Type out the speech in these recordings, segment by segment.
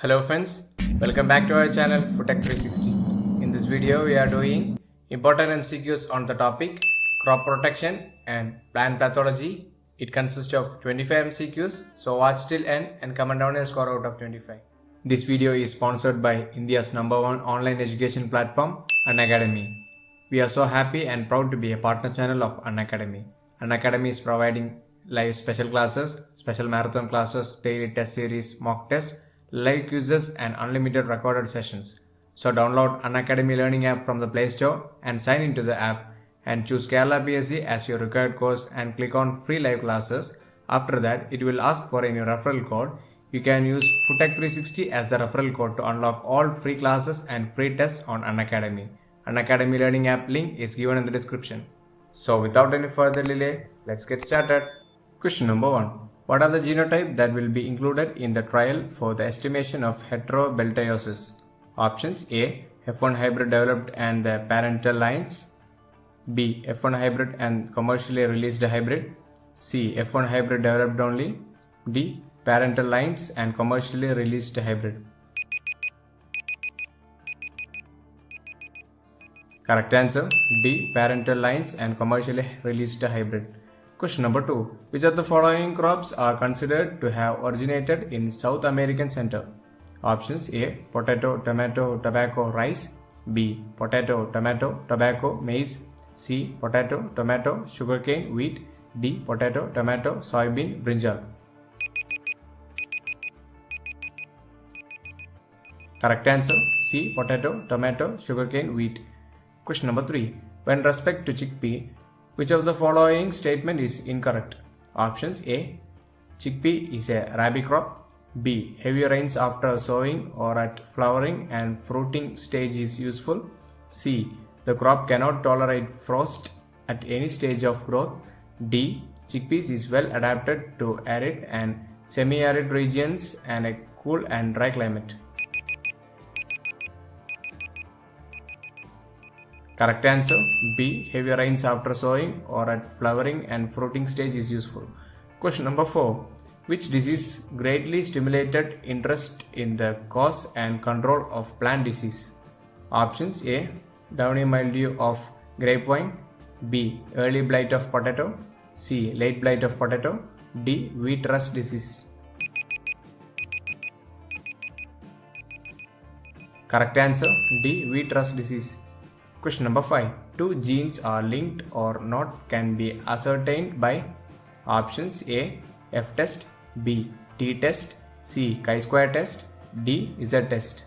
Hello friends, welcome back to our channel Foodtech 360. In this video we are doing important MCQs on the topic crop protection and plant pathology. It consists of 25 MCQs, so watch till end and comment down a score out of 25. This video is sponsored by India's #1 online education platform, Unacademy. We are so happy and proud to be a partner channel of Unacademy. Unacademy is providing live special classes, special marathon classes, daily test series, mock tests, live quizzes and unlimited recorded sessions. So download Unacademy Learning app from the Play Store and sign into the app and choose Kerala PSC as your required course and click on free live classes. After that, it will ask for any referral code. You can use Foodtech360 as the referral code to unlock all free classes and free tests on Unacademy. Unacademy Learning app link is given in the description. So without any further delay, let's get started. Question number 1. What are the genotypes that will be included in the trial for the estimation of heterobeltiosis? Options: A. F1 hybrid developed and the parental lines. B. F1 hybrid and commercially released hybrid. C. F1 hybrid developed only. D. Parental lines and commercially released hybrid. Correct answer: D. Parental lines and commercially released hybrid. Question number 2. Which of the following crops are considered to have originated in South American center? Options: A. Potato, tomato, tobacco, rice. B. Potato, tomato, tobacco, maize. C. Potato, tomato, sugarcane, wheat. D. Potato, tomato, soybean, brinjal. Correct answer: C. Potato, tomato, sugarcane, wheat. Question number 3. When respect to chickpea, which of the following statement is incorrect? Options: A. Chickpea is a rabi crop. B. Heavy rains after sowing or at flowering and fruiting stage is useful. C. The crop cannot tolerate frost at any stage of growth. D. Chickpeas is well adapted to arid and semi-arid regions and a cool and dry climate. Correct answer: B. Heavy rains after sowing or at flowering and fruiting stage is useful. Question number 4. Which disease greatly stimulated interest in the cause and control of plant disease? Options: A. Downy mildew of grapevine. B. Early blight of potato. C. Late blight of potato. D. Wheat rust disease. Correct answer: D. Wheat rust disease. Question number 5. Two genes are linked or not can be ascertained by. Options: A. F test. B. T test. C. Chi-square test. D. Z test.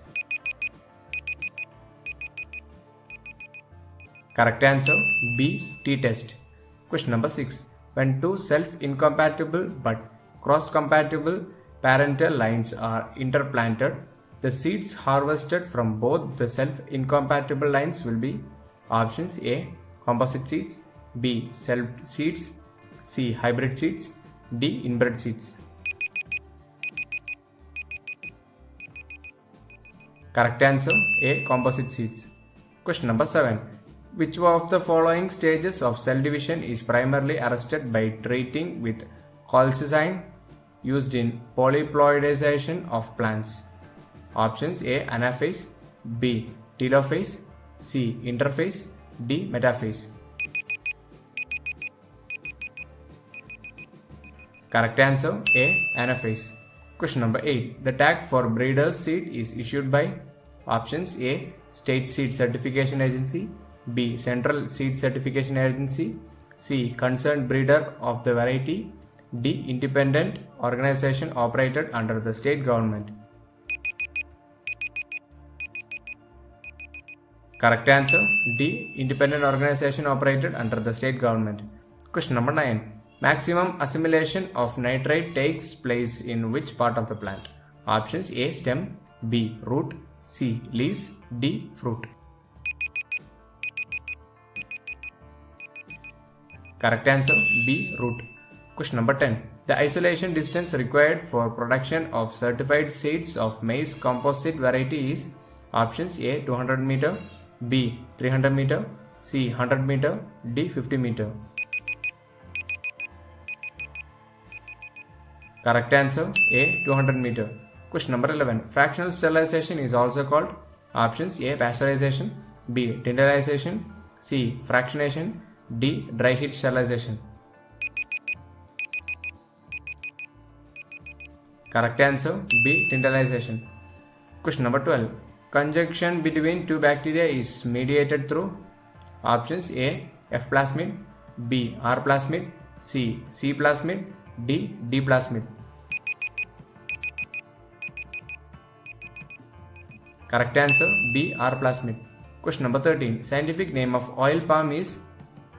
Correct answer: B. T test. Question number 6. When two self-incompatible but cross-compatible parental lines are interplanted, the seeds harvested from both the self-incompatible lines will be. Options: A. Composite seeds. B. Self seeds. C. Hybrid seeds. D. Inbred seeds. Correct answer: A. Composite seeds. Question number 7. Which of the following stages of cell division is primarily arrested by treating with colchicine used in polyploidization of plants? Options: A. Anaphase. B. Telophase. C. Interphase. D. Metaphase. Correct answer: A. Anaphase. Question number 8. The tag for breeder's seed is issued by. Options: A. State Seed Certification Agency. B. Central Seed Certification Agency. C. Concerned breeder of the variety. D. Independent organization operated under the state government. Correct answer: D. Independent organization operated under the state government. Question number 9. Maximum assimilation of nitrate takes place in which part of the plant? Options: A. Stem. B. Root. C. Leaves. D. Fruit. Correct answer: B. Root. Question number 10. The isolation distance required for production of certified seeds of maize composite variety is. Options: A. 200 meter. B. 300 meter. C. 100 meter. D. 50 meter. Correct answer: A. 200 meter. Question number 11. Fractional sterilization is also called options A. Pasteurization, B. Tinderization, C. Fractionation, D. Dry heat sterilization. Correct answer B. Tinderization. Question number 12. Conjunction between two bacteria is mediated through options A. F plasmid, B. R plasmid, C. C plasmid, D. D plasmid. Correct answer B. R plasmid. Question number 13. Scientific name of oil palm is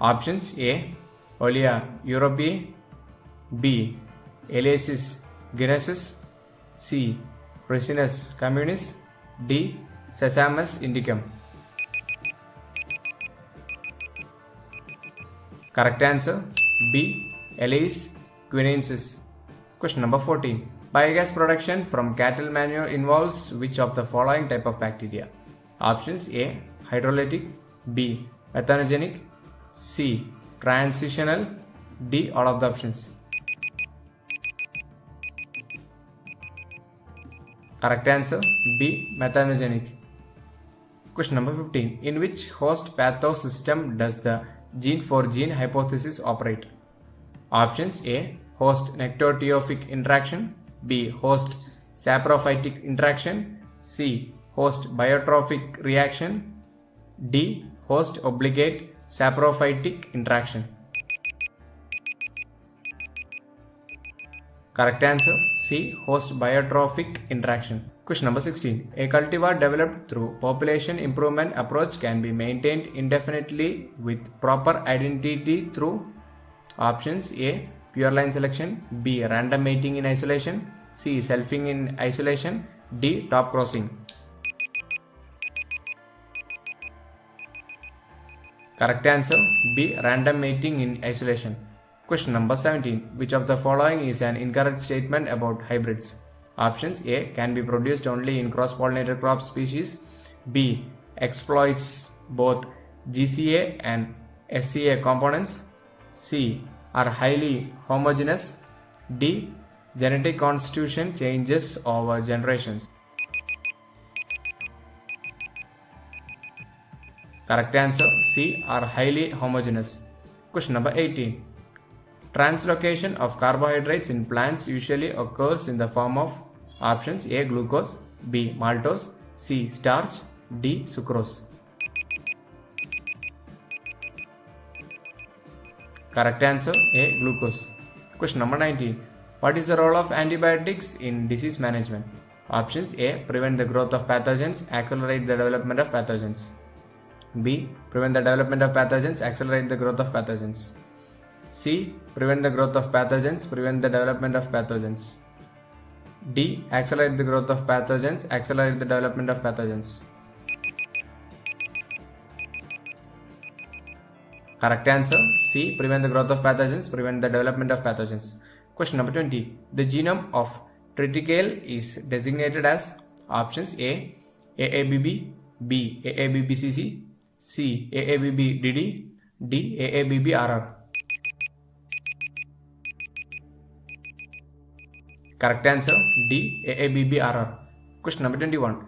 options A. Olea europaea, B. Elaeis guineacis, C. Ricinus communis, D. Sesamus indicum. Correct answer B. Elaeis guineacis. Question number 14. Biogas production from cattle manure involves which of the following type of bacteria? Options A. Hydrolytic, B. Methanogenic, C. Transitional, D. All of the options. Correct answer B. Methanogenic. Question number 15. In which host pathosystem does the gene for gene hypothesis operate? Options A. Host nectotrophic interaction, B. Host saprophytic interaction, C. Host biotrophic reaction, D. Host obligate saprophytic interaction. Correct answer C. Host biotrophic interaction. Question number 16. A cultivar developed through population improvement approach can be maintained indefinitely with proper identity through options A. Pure line selection, B. Random mating in isolation, C. Selfing in isolation, D. Top crossing. Correct answer B. Random mating in isolation. Question number 17. Which of the following is an incorrect statement about hybrids? Options A. Can be produced only in cross-pollinated crop species, B. Exploits both GCA and SCA components, C. Are highly homogeneous, D. Genetic constitution changes over generations. Correct answer C. Are highly homogeneous. Question number 18. Translocation of carbohydrates in plants usually occurs in the form of options A. Glucose, B. Maltose, C. Starch, D. Sucrose. Correct answer A. Glucose. Question number 19. What is the role of antibiotics in disease management? Options A. Prevent the growth of pathogens, accelerate the development of pathogens. B. Prevent the development of pathogens, accelerate the growth of pathogens. C. Prevent the growth of pathogens, prevent the development of pathogens. D. Accelerate the growth of pathogens, accelerate the development of pathogens. Correct answer C. Prevent the growth of pathogens, prevent the development of pathogens. Question number 20. The genome of triticale is designated as options A. AABB, B. AABBCC, C. AABBDD, D. AABBRR. Correct answer D. AABBRR. Question number 21.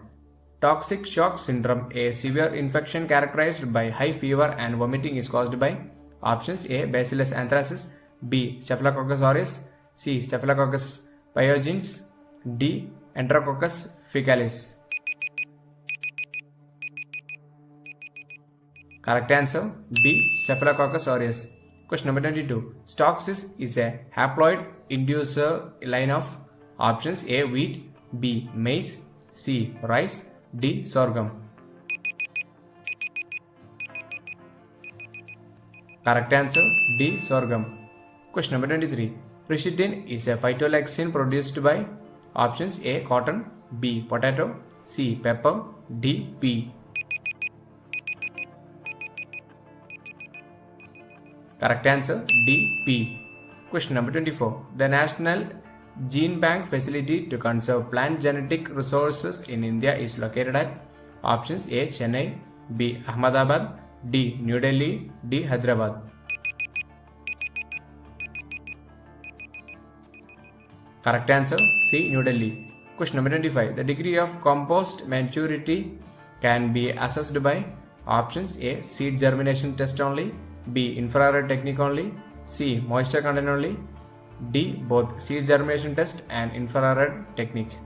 Toxic shock syndrome, a severe infection characterized by high fever and vomiting, is caused by options A. Bacillus anthracis, B. Staphylococcus aureus, C. Staphylococcus pyogenes, D. Enterococcus faecalis. Correct answer B. Staphylococcus aureus. Question number 22. Stokes is a haploid inducer line of options A. Wheat, B. Maize, C. Rice, D. Sorghum. Correct answer D. Sorghum. Question number 23. Richitin is a phytolexin produced by options A. Cotton, B. Potato, C. Pepper, D. Pea. Correct answer D. Pea. Question number 24. The National Gene Bank facility to conserve plant genetic resources in India is located at options A. Chennai, B. Ahmedabad, D. New Delhi, D. Hyderabad. Correct answer C. New Delhi. Question number 25. The degree of compost maturity can be assessed by options: A. Seed germination test only, B. Infrared technique only, C. Moisture content only, D. Both seed germination test and infrared technique.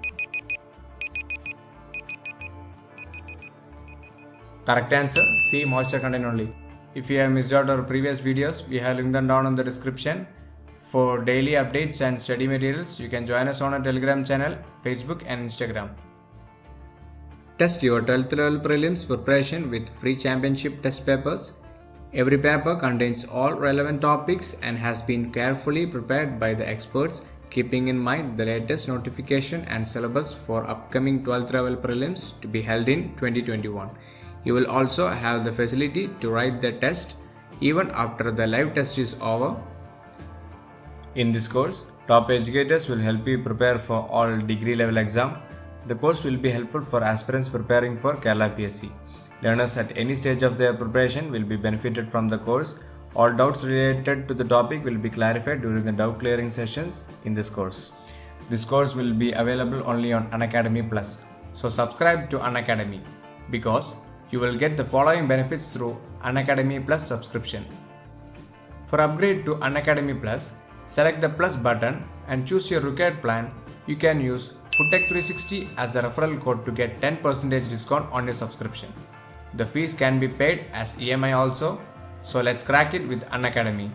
Correct answer C. Moisture content only. If you have missed out our previous videos, we have linked them down in the description. For daily updates and study materials, you can join us on our Telegram channel, Facebook and Instagram. Test your 12th level prelims preparation with free championship test papers. Every paper contains all relevant topics and has been carefully prepared by the experts, keeping in mind the latest notification and syllabus for upcoming 12th level prelims to be held in 2021. You will also have the facility to write the test even after the live test is over. In this course, top educators will help you prepare for all degree level exam. The course will be helpful for aspirants preparing for Kerala PSC. Learners at any stage of their preparation will be benefited from the course. All doubts related to the topic will be clarified during the doubt clearing sessions in this course. This course will be available only on Unacademy Plus. So subscribe to Unacademy because you will get the following benefits through Unacademy Plus subscription. For upgrade to Unacademy Plus, select the Plus button and choose your required plan. You can use FoodTech360 as the referral code to get 10% discount on your subscription. The fees can be paid as EMI also. So let's crack it with Unacademy.